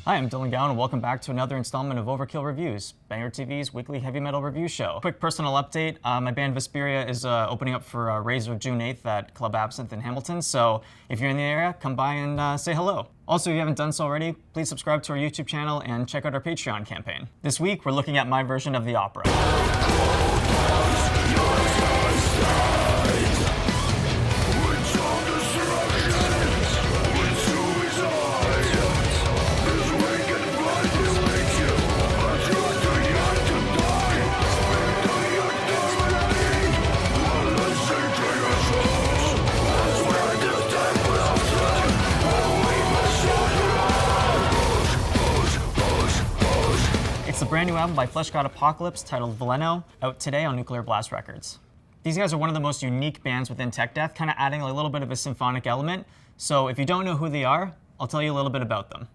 Hi, I'm Dylan Gowan, and welcome back to another installment of Overkill Reviews, BangerTV's weekly heavy metal review show. Quick personal update, my band Vesperia is opening up for Razor June 8th at Club Absinthe in Hamilton, so if you're in the area, come by and say hello. Also, if you haven't done so already, please subscribe to our YouTube channel and check out our Patreon campaign. This week, we're looking at my version of the opera. It's a brand new album by Fleshgod Apocalypse titled Veleno, out today on Nuclear Blast Records. These guys are one of the most unique bands within tech death, kind of adding a little bit of a symphonic element. So if you don't know who they are, I'll tell you a little bit about them.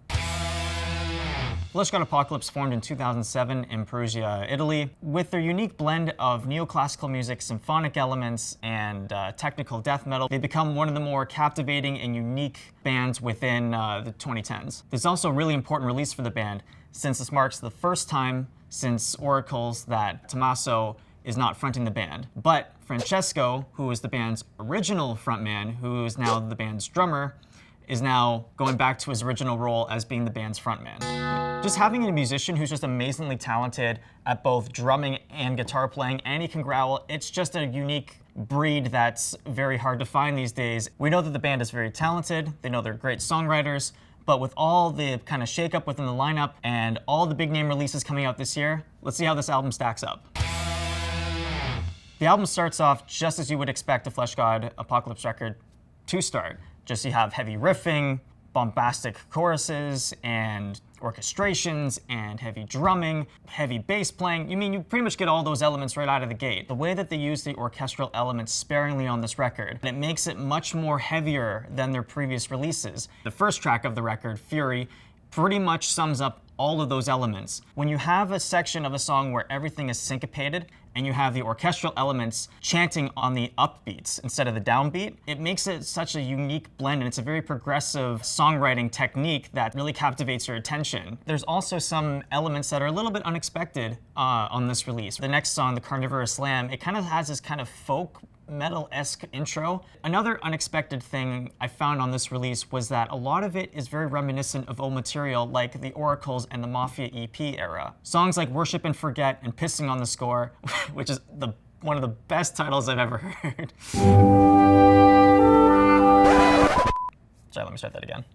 Fleshgod Apocalypse formed in 2007 in Perugia, Italy. With their unique blend of neoclassical music, symphonic elements, and technical death metal, they become one of the more captivating and unique bands within the 2010s. There's also a really important release for the band, since this marks the first time since Oracles that Tommaso is not fronting the band. But Francesco, who is the band's original frontman, who is now the band's drummer, is now going back to his original role as being the band's frontman. Just having a musician who's just amazingly talented at both drumming and guitar playing, and he can growl, it's just a unique breed that's very hard to find these days. We know that the band is very talented, they know they're great songwriters, but with all the kind of shakeup within the lineup and all the big name releases coming out this year, let's see how this album stacks up. The album starts off just as you would expect a Fleshgod Apocalypse record to start. Just you have heavy riffing, bombastic choruses, and orchestrations, and heavy drumming, heavy bass playing. You pretty much get all those elements right out of the gate. The way that they use the orchestral elements sparingly on this record, it makes it much more heavier than their previous releases. The first track of the record, Fury, pretty much sums up all of those elements. When you have a section of a song where everything is syncopated, and you have the orchestral elements chanting on the upbeats instead of the downbeat, it makes it such a unique blend, and it's a very progressive songwriting technique that really captivates your attention. There's also some elements that are a little bit unexpected on this release. The next song, The Carnivorous Lamb, it kind of has this kind of folk metal-esque intro. Another unexpected thing I found on this release was that a lot of it is very reminiscent of old material like the Oracles and the Mafia EP era. Songs like Worship and Forget and Pissing on the Score, which is one of the best titles I've ever heard. Sorry, let me start that again.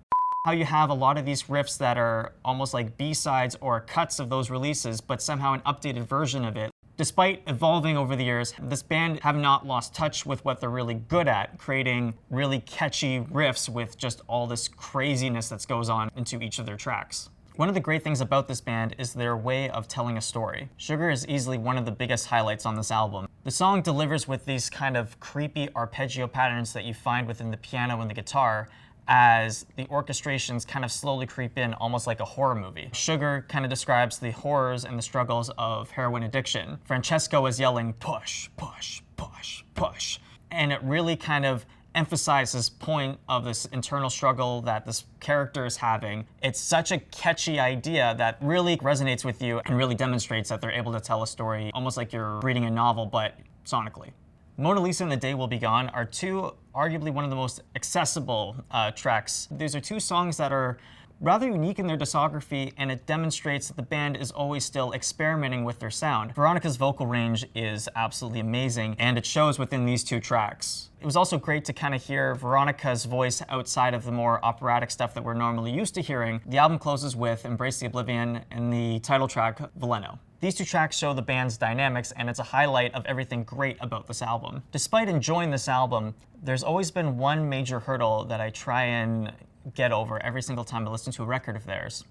How you have a lot of these riffs that are almost like B-sides or cuts of those releases, but somehow an updated version of it. Despite evolving over the years, this band have not lost touch with what they're really good at, creating really catchy riffs with just all this craziness that goes on into each of their tracks. One of the great things about this band is their way of telling a story. Sugar is easily one of the biggest highlights on this album. The song delivers with these kind of creepy arpeggio patterns that you find within the piano and the guitar, as the orchestrations kind of slowly creep in, almost like a horror movie. Sugar kind of describes the horrors and the struggles of heroin addiction. Francesco is yelling, push, push, push, push. And it really kind of emphasizes point of this internal struggle that this character is having. It's such a catchy idea that really resonates with you and really demonstrates that they're able to tell a story almost like you're reading a novel, but sonically. Mona Lisa and The Day Will Be Gone are arguably one of the most accessible tracks. These are two songs that are rather unique in their discography, and it demonstrates that the band is always still experimenting with their sound. Veronica's vocal range is absolutely amazing, and it shows within these two tracks. It was also great to kind of hear Veronica's voice outside of the more operatic stuff that we're normally used to hearing. The album closes with Embrace the Oblivion and the title track, Veleno. These two tracks show the band's dynamics, and it's a highlight of everything great about this album. Despite enjoying this album, there's always been one major hurdle that I try and get over every single time I listen to a record of theirs.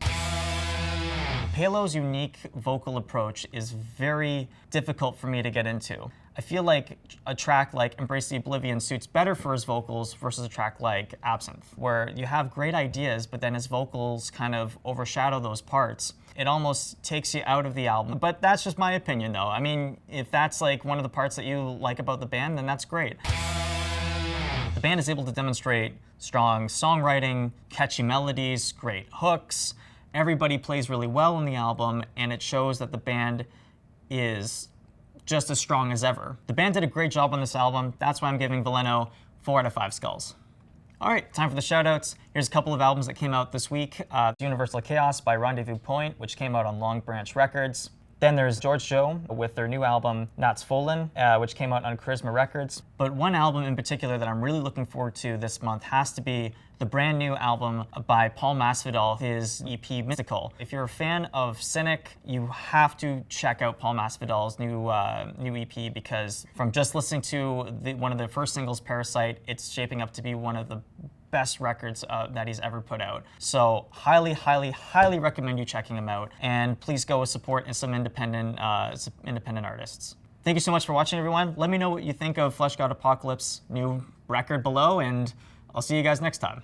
Palo's unique vocal approach is very difficult for me to get into. I feel like a track like Embrace the Oblivion suits better for his vocals versus a track like Absinthe, where you have great ideas, but then his vocals kind of overshadow those parts. It almost takes you out of the album. But that's just my opinion, though. I mean, if that's like one of the parts that you like about the band, then that's great. The band is able to demonstrate strong songwriting, catchy melodies, great hooks, Everybody plays really well in the album, and it shows that the band is just as strong as ever. The band did a great job on this album. That's why I'm giving Veleno 4 out of 5 skulls. All right, time for the shoutouts. Here's a couple of albums that came out this week. Universal Chaos by Rendezvous Point, which came out on Long Branch Records. Then there's George Joe with their new album, Nats Folan, which came out on Charisma Records. But one album in particular that I'm really looking forward to this month has to be the brand new album by Paul Masvidal, his EP Mystical. If you're a fan of Cynic, you have to check out Paul Masvidal's new EP, because from just listening to one of the first singles, Parasite, it's shaping up to be one of the best records that he's ever put out. So highly, highly, highly recommend you checking him out. And please go support some independent artists. Thank you so much for watching, everyone. Let me know what you think of Fleshgod Apocalypse new record below, and I'll see you guys next time.